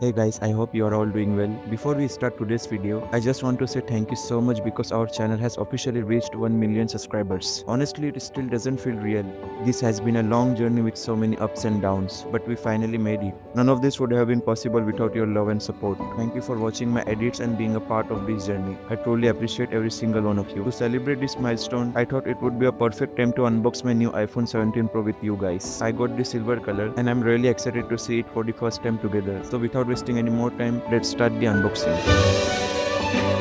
Hey guys, I hope you are all doing well. Before we start today's video, I just want to say thank you so much because our channel has officially reached 1 million subscribers. Honestly, it still doesn't feel real. This has been a long journey with so many ups and downs, but we finally made it. None of this would have been possible without your love and support. Thank you for watching my edits and being a part of this journey. I truly appreciate every single one of you. To celebrate this milestone, I thought it would be a perfect time to unbox my new iPhone 17 Pro with you guys. I got the silver color and I'm really excited to see it for the first time together. So without wasting any more time, let's start the unboxing.